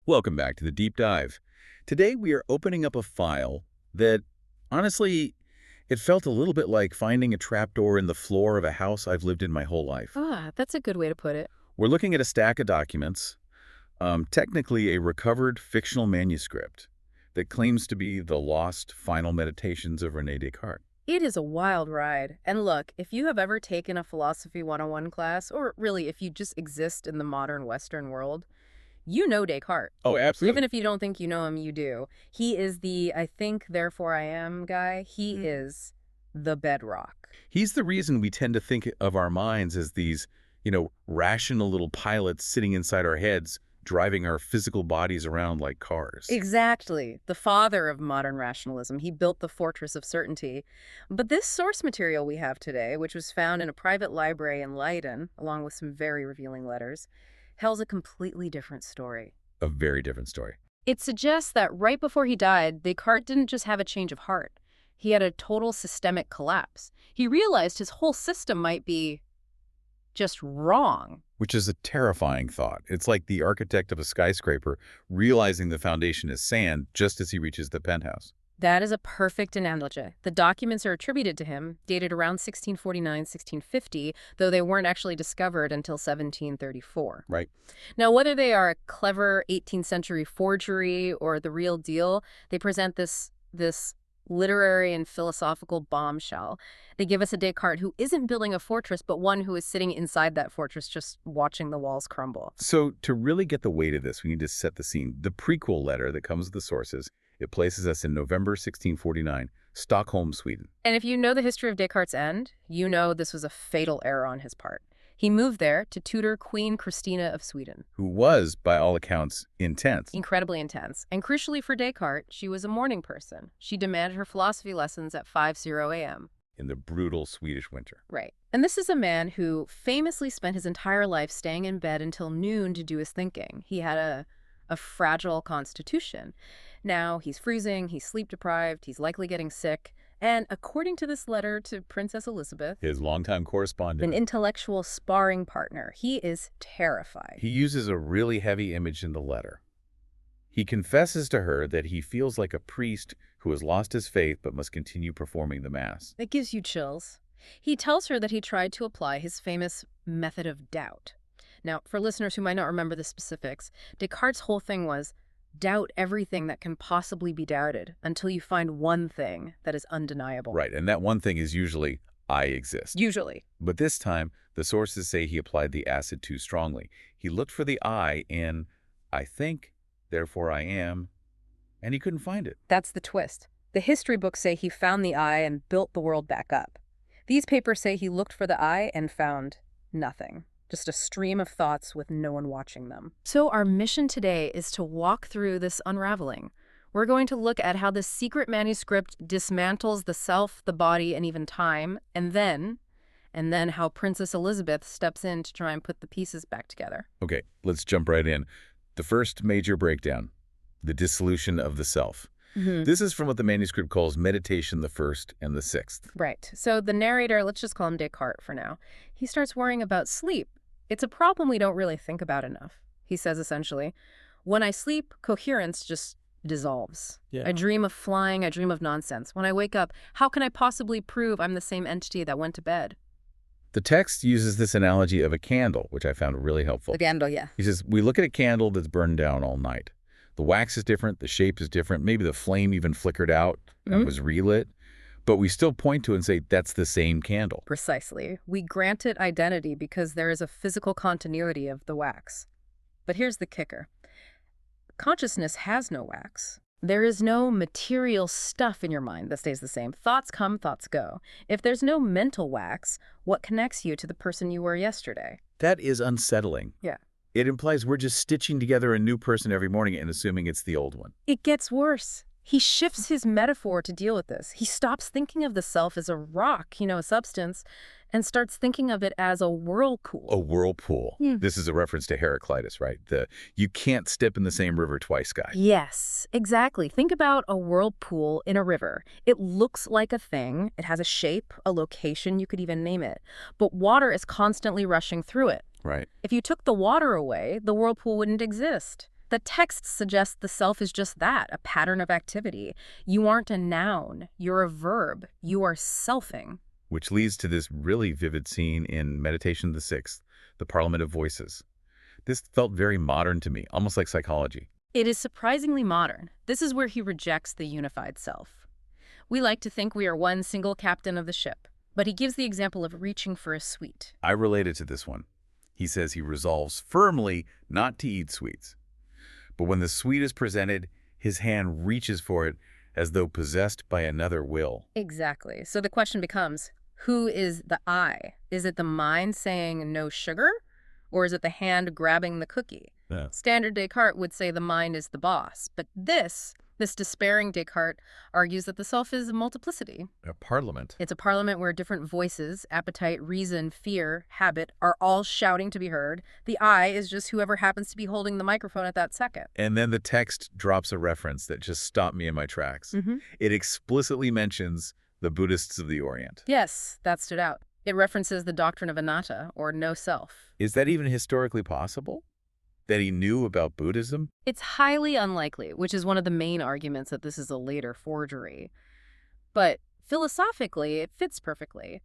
Welcome back to the Deep Dive. Today we are opening up a file that, honestly, it felt a little bit like finding a trapdoor in the floor of a house I've lived in my whole life. Ah, that's a good way to put it. We're looking at a stack of documents, technically a recovered fictional manuscript that claims to be the lost final meditations of René Descartes. It is a wild ride. And look, if you have ever taken a philosophy 101 class, or really if you just exist in the modern Western world, you know Descartes. Oh, absolutely. Even if you don't think you know him, you do. He is the I think, therefore I am guy. He is the bedrock. He's the reason we tend to think of our minds as these, rational little pilots sitting inside our heads, driving our physical bodies around like cars. Exactly. The father of modern rationalism. He built the fortress of certainty. But this source material we have today, which was found in a private library in Leiden, along with some very revealing letters, tells a completely different story. A very different story. It suggests that right before he died, Descartes didn't just have a change of heart. He had a total systemic collapse. He realized his whole system might be just wrong. Which is a terrifying thought. It's like the architect of a skyscraper realizing the foundation is sand just as he reaches the penthouse. That is a perfect analogy. The documents are attributed to him, dated around 1649, 1650, though they weren't actually discovered until 1734. Right. Now, whether they are a clever 18th century forgery or the real deal, they present this literary and philosophical bombshell. They give us a Descartes who isn't building a fortress, but one who is sitting inside that fortress just watching the walls crumble. So to really get the weight of this, we need to set the scene. The prequel letter that comes with the sources, it places us in November 1649, Stockholm, Sweden. And if you know the history of Descartes' end, you know this was a fatal error on his part. He moved there to tutor Queen Christina of Sweden, Who was, by all accounts, intense. incredibly intense. And crucially for Descartes, she was a morning person. She demanded her philosophy lessons at 5:00 a.m. In the brutal Swedish winter. Right. And this is a man who famously spent his entire life staying in bed until noon to do his thinking. He had a fragile constitution. Now he's freezing, he's sleep-deprived, he's likely getting sick. And according to this letter to Princess Elisabeth, His longtime correspondent. an intellectual sparring partner, he is terrified. He uses a really heavy image in the letter. He confesses to her that he feels like a priest who has lost his faith but must continue performing the Mass. It gives you chills. He tells her that he tried to apply his famous method of doubt. Now, for listeners who might not remember the specifics, Descartes' whole thing was doubt everything that can possibly be doubted until you find one thing that is undeniable. Right, and that one thing is usually, I exist. Usually. But this time, the sources say he applied the acid too strongly. He looked for the I in, I think, therefore I am, and he couldn't find it. That's the twist. The history books say he found the I and built the world back up. These papers say he looked for the I and found nothing. Just a stream of thoughts with no one watching them. So our mission today is to walk through this unraveling. We're going to look at how this secret manuscript dismantles the self, the body, and even time, and then how Princess Elisabeth steps in to try and put the pieces back together. Okay, let's jump right in. The first major breakdown, the dissolution of the self. This is from what the manuscript calls meditation the first and the sixth. Right. So the narrator, let's just call him Descartes for now, he starts worrying about sleep. It's a problem we don't really think about enough. He says essentially, when I sleep, coherence just dissolves. Yeah. I dream of flying, I dream of nonsense. When I wake up, how can I possibly prove I'm the same entity that went to bed? The text uses this analogy of a candle, which I found really helpful. The candle, yeah. He says, we look at a candle that's burned down all night. The wax is different, the shape is different, maybe the flame even flickered out and was relit, but we still point to it and say, that's the same candle. Precisely. We grant it identity because there is a physical continuity of the wax. But here's the kicker. Consciousness has no wax. There is no material stuff in your mind that stays the same. Thoughts come, thoughts go. If there's no mental wax, what connects you to the person you were yesterday? That is unsettling. Yeah. It implies we're just stitching together a new person every morning and assuming it's the old one. It gets worse. He shifts his metaphor to deal with this. He stops thinking of the self as a rock, a substance, and starts thinking of it as a whirlpool. A whirlpool. This is a reference to Heraclitus, right? The you can't step in the same river twice guy. Yes, exactly. Think about a whirlpool in a river. It looks like a thing. It has a shape, a location, you could even name it. But water is constantly rushing through it. Right. If you took the water away, the whirlpool wouldn't exist. The text suggests the self is just that, a pattern of activity. You aren't a noun, you're a verb, you are selfing. Which leads to this really vivid scene in Meditation the Sixth, the Parliament of Voices. This felt very modern to me, almost like psychology. It is surprisingly modern. This is where he rejects the unified self. We like to think we are one single captain of the ship, but he gives the example of reaching for a sweet. I related to this one. He says he resolves firmly not to eat sweets. But when the sweet is presented, his hand reaches for it as though possessed by another will. Exactly. So the question becomes, who is the I? Is it the mind saying no sugar? Or is it the hand grabbing the cookie? Yeah. Standard Descartes would say the mind is the boss. But this despairing Descartes argues that the self is a multiplicity. A parliament. It's a parliament where different voices, appetite, reason, fear, habit, are all shouting to be heard. The I is just whoever happens to be holding the microphone at that second. And then the text drops a reference that just stopped me in my tracks. It explicitly mentions the Buddhists of the Orient. Yes, that stood out. It references the doctrine of anatta, or no self. Is that even historically possible? That he knew about Buddhism? It's highly unlikely, which is one of the main arguments that this is a later forgery. But philosophically, it fits perfectly.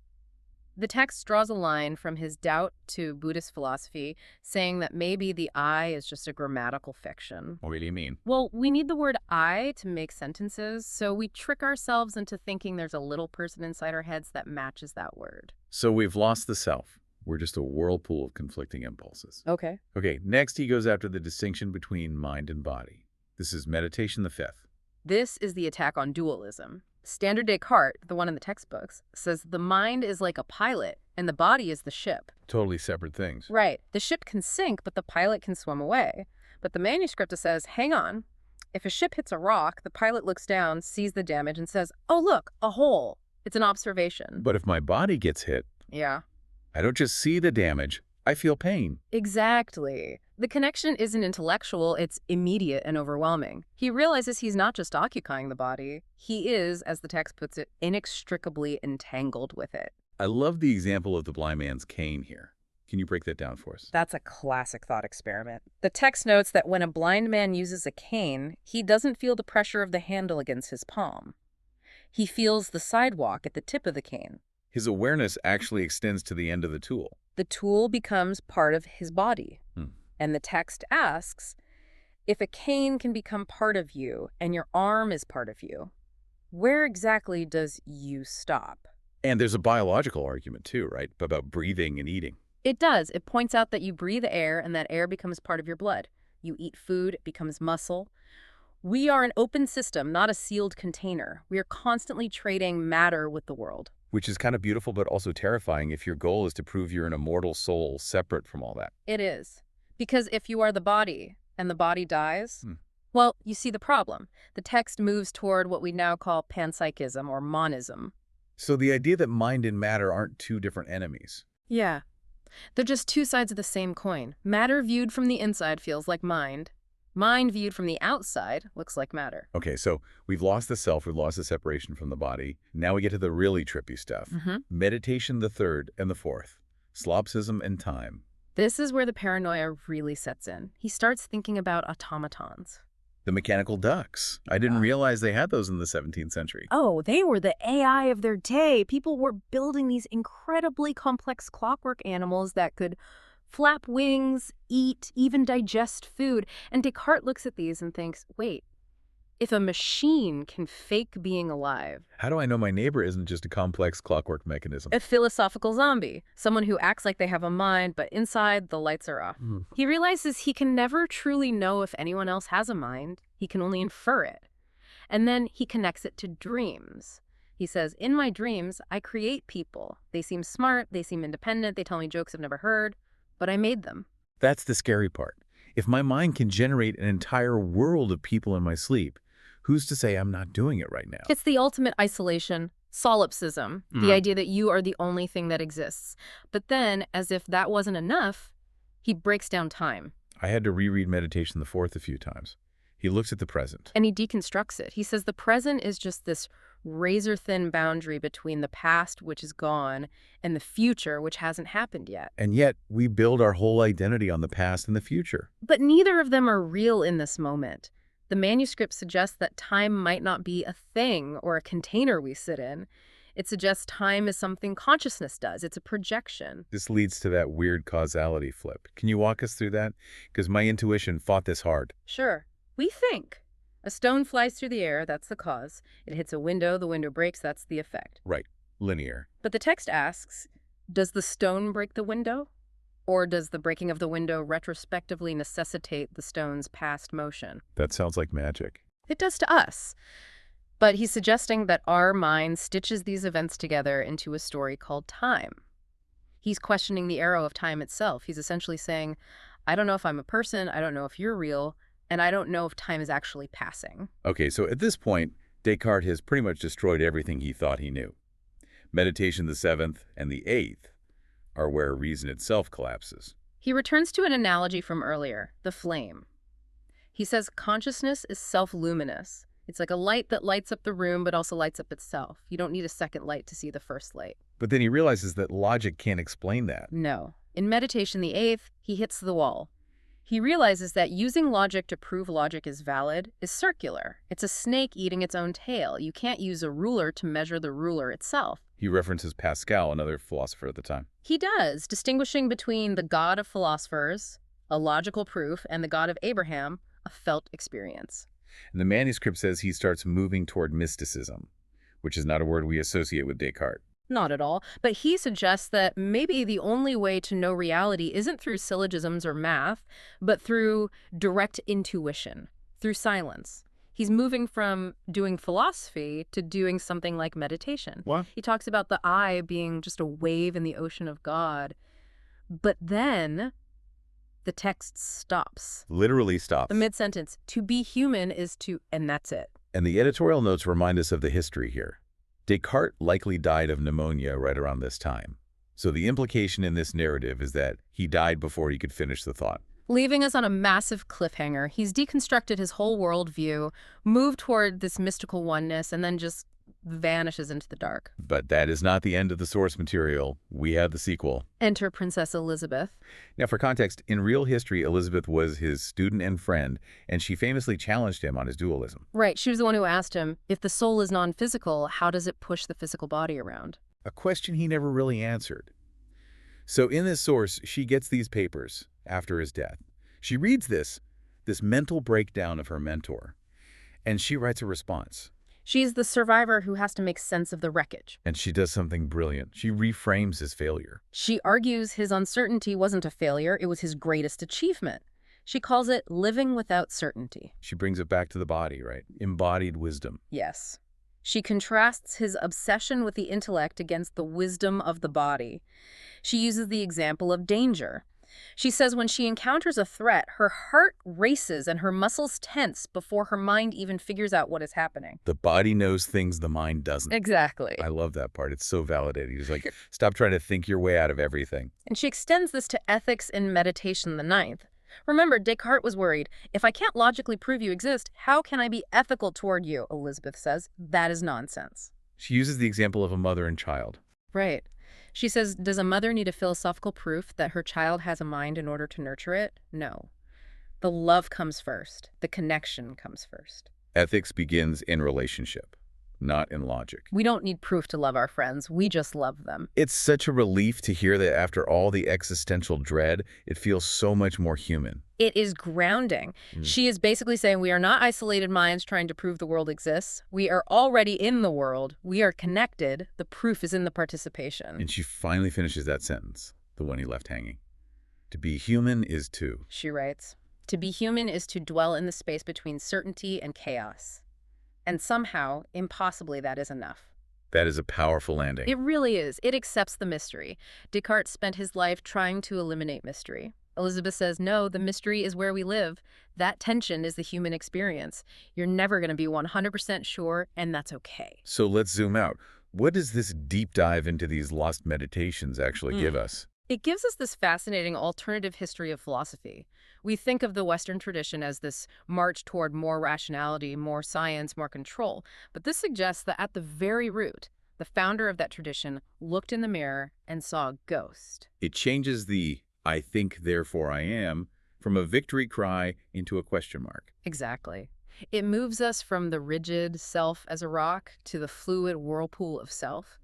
The text draws a line from his doubt to Buddhist philosophy, saying that maybe the I is just a grammatical fiction. What do you mean? Well, we need the word I to make sentences, so we trick ourselves into thinking there's a little person inside our heads that matches that word. So we've lost the self. We're just a whirlpool of conflicting impulses. Okay. Okay, next he goes after the distinction between mind and body. This is Meditation the Fifth. This is the attack on dualism. Standard Descartes, the one in the textbooks, says the mind is like a pilot and the body is the ship. Totally separate things. Right. The ship can sink, but the pilot can swim away. But the manuscript says, hang on. If a ship hits a rock, the pilot looks down, sees the damage, and says, oh, look, a hole. It's an observation. But if my body gets hit, Yeah. I don't just see the damage, I feel pain. Exactly. The connection isn't intellectual, it's immediate and overwhelming. He realizes he's not just occupying the body, he is, as the text puts it, inextricably entangled with it. I love the example of the blind man's cane here. Can you break that down for us? That's a classic thought experiment. The text notes that when a blind man uses a cane, he doesn't feel the pressure of the handle against his palm. He feels the sidewalk at the tip of the cane. His awareness actually extends to the end of the tool. The tool becomes part of his body. And the text asks, if a cane can become part of you and your arm is part of you, where exactly does you stop? And there's a biological argument too, right? About breathing and eating. It does. It points out that you breathe air and that air becomes part of your blood. You eat food, it becomes muscle. We are an open system, not a sealed container. We are constantly trading matter with the world. Which is kind of beautiful, but also terrifying if your goal is to prove you're an immortal soul separate from all that. It is. Because if you are the body and the body dies, well, you see the problem. The text moves toward what we now call panpsychism or monism. So the idea that mind and matter aren't two different enemies. Yeah. They're just two sides of the same coin. Matter viewed from the inside feels like mind. Mind viewed from the outside looks like matter. Okay, so we've lost the self, we've lost the separation from the body. Now we get to the really trippy stuff. Meditation the third and the fourth. Solipsism and time. This is where the paranoia really sets in. He starts thinking about automatons. The mechanical ducks. I didn't realize they had those in the 17th century. Oh, they were the AI of their day. People were building these incredibly complex clockwork animals that could flap wings, eat, even digest food. And Descartes looks at these and thinks, wait, if a machine can fake being alive... How do I know my neighbor isn't just a complex clockwork mechanism? A philosophical zombie, someone who acts like they have a mind, but inside the lights are off. He realizes he can never truly know if anyone else has a mind. He can only infer it. And then he connects it to dreams. He says, in my dreams, I create people. They seem smart, they seem independent, they tell me jokes I've never heard, but I made them. That's the scary part. If my mind can generate an entire world of people in my sleep, who's to say I'm not doing it right now? It's the ultimate isolation, solipsism, the idea that you are the only thing that exists. But then, as if that wasn't enough, he breaks down time. I had to reread Meditation the Fourth a few times. He looks at the present. And he deconstructs it. He says the present is just this razor-thin boundary between the past, which is gone, and the future, which hasn't happened yet. And yet, we build our whole identity on the past and the future. But neither of them are real in this moment. The manuscript suggests that time might not be a thing or a container we sit in. It suggests time is something consciousness does. It's a projection. This leads to that weird causality flip. Can you walk us through that? Because my intuition fought this hard. Sure. We think. A stone flies through the air, that's the cause. It hits a window, the window breaks, that's the effect. Right. Linear. But the text asks, does the stone break the window? Or does the breaking of the window retrospectively necessitate the stone's past motion? That sounds like magic. It does to us. But he's suggesting that our mind stitches these events together into a story called time. He's questioning the arrow of time itself. He's essentially saying, I don't know if I'm a person, I don't know if you're real, and I don't know if time is actually passing. Okay, so at this point, Descartes has pretty much destroyed everything he thought he knew. Meditation the seventh and the eighth are where reason itself collapses. He returns to an analogy from earlier, the flame. He says consciousness is self-luminous. It's like a light that lights up the room but also lights up itself. You don't need a second light to see the first light. But then he realizes that logic can't explain that. No. In Meditation the Eighth, he hits the wall. He realizes that using logic to prove logic is valid is circular. It's a snake eating its own tail. You can't use a ruler to measure the ruler itself. He references Pascal, another philosopher at the time. He does, distinguishing between the God of philosophers, a logical proof, and the God of Abraham, a felt experience. And the manuscript says he starts moving toward mysticism, which is not a word we associate with Descartes. Not at all, but he suggests that maybe the only way to know reality isn't through syllogisms or math, but through direct intuition, through silence. He's moving from doing philosophy to doing something like meditation. What? He talks about the eye being just a wave in the ocean of God. But then the text stops. Literally stops. The mid-sentence, to be human is to, and that's it. And the editorial notes remind us of the history here. Descartes likely died of pneumonia right around this time. So the implication in this narrative is that he died before he could finish the thought. Leaving us on a massive cliffhanger. He's deconstructed his whole worldview, moved toward this mystical oneness, and then just vanishes into the dark. But that is not the end of the source material. We have the sequel. Enter Princess Elisabeth. Now, for context, in real history, Elizabeth was his student and friend, and she famously challenged him on his dualism. Right, she was the one who asked him, if the soul is non-physical, how does it push the physical body around? A question he never really answered. So in this source, she gets these papers after his death. She reads this mental breakdown of her mentor, and she writes a response. She's the survivor who has to make sense of the wreckage. And she does something brilliant. She reframes his failure. She argues his uncertainty wasn't a failure, it was his greatest achievement. She calls it living without certainty. She brings it back to the body, right? Embodied wisdom. Yes. She contrasts his obsession with the intellect against the wisdom of the body. She uses the example of danger. She says when she encounters a threat, her heart races and her muscles tense before her mind even figures out what is happening. The body knows things the mind doesn't. Exactly. I love that part. It's so validating. He's like, stop trying to think your way out of everything. And she extends this to ethics in Meditation the Ninth. Remember, Descartes was worried, if I can't logically prove you exist, how can I be ethical toward you? Elizabeth says, that is nonsense. She uses the example of a mother and child. Right. She says, does a mother need a philosophical proof that her child has a mind in order to nurture it? No. The love comes first. The connection comes first. Ethics begins in relationship, not in logic. We don't need proof to love our friends. We just love them. It's such a relief to hear that after all the existential dread, it feels so much more human. It is grounding. She is basically saying we are not isolated minds trying to prove the world exists. We are already in the world. We are connected. The proof is in the participation. And she finally finishes that sentence, the one he left hanging. To be human is to. She writes, to be human is to dwell in the space between certainty and chaos. And somehow, impossibly, that is enough. That is a powerful landing. It really is. It accepts the mystery. Descartes spent his life trying to eliminate mystery. Elizabeth says, no, the mystery is where we live. That tension is the human experience. You're never going to be 100% sure, and that's okay. So let's zoom out. What does this deep dive into these lost meditations actually give us? It gives us this fascinating alternative history of philosophy. We think of the Western tradition as this march toward more rationality, more science, more control. But this suggests that at the very root, the founder of that tradition looked in the mirror and saw a ghost. It changes the "I think, therefore I am" from a victory cry into a question mark. Exactly. It moves us from the rigid self as a rock to the fluid whirlpool of self.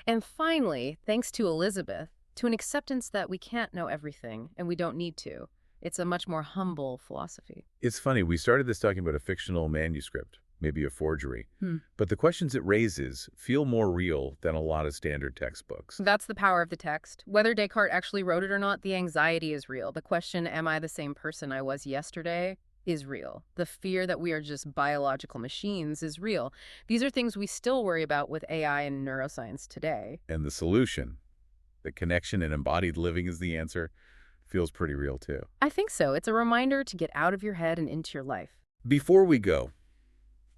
And finally, thanks to Elizabeth, to an acceptance that we can't know everything and we don't need to. It's a much more humble philosophy. It's funny, we started this talking about a fictional manuscript, maybe a forgery, but the questions it raises feel more real than a lot of standard textbooks. That's the power of the text. Whether Descartes actually wrote it or not, the anxiety is real. The question, am I the same person I was yesterday, is real. The fear that we are just biological machines is real. These are things we still worry about with AI and neuroscience today. And the solution, the connection and embodied living is the answer, feels pretty real too. I think so. It's a reminder to get out of your head and into your life. Before we go,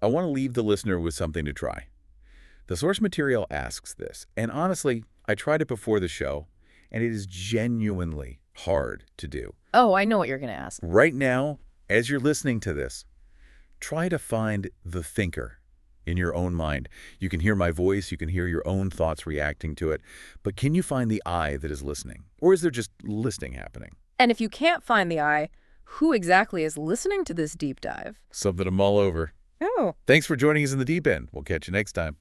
I want to leave the listener with something to try. The source material asks this, and honestly, I tried it before the show, and it is genuinely hard to do. Oh, I know what you're going to ask. Right now, as you're listening to this, try to find the thinker in your own mind. You can hear my voice, you can hear your own thoughts reacting to it, but can you find the I that is listening? Or is there just listening happening? And if you can't find the I, who exactly is listening to this deep dive? Something to mull over. Oh. Thanks for joining us in the deep end. We'll catch you next time.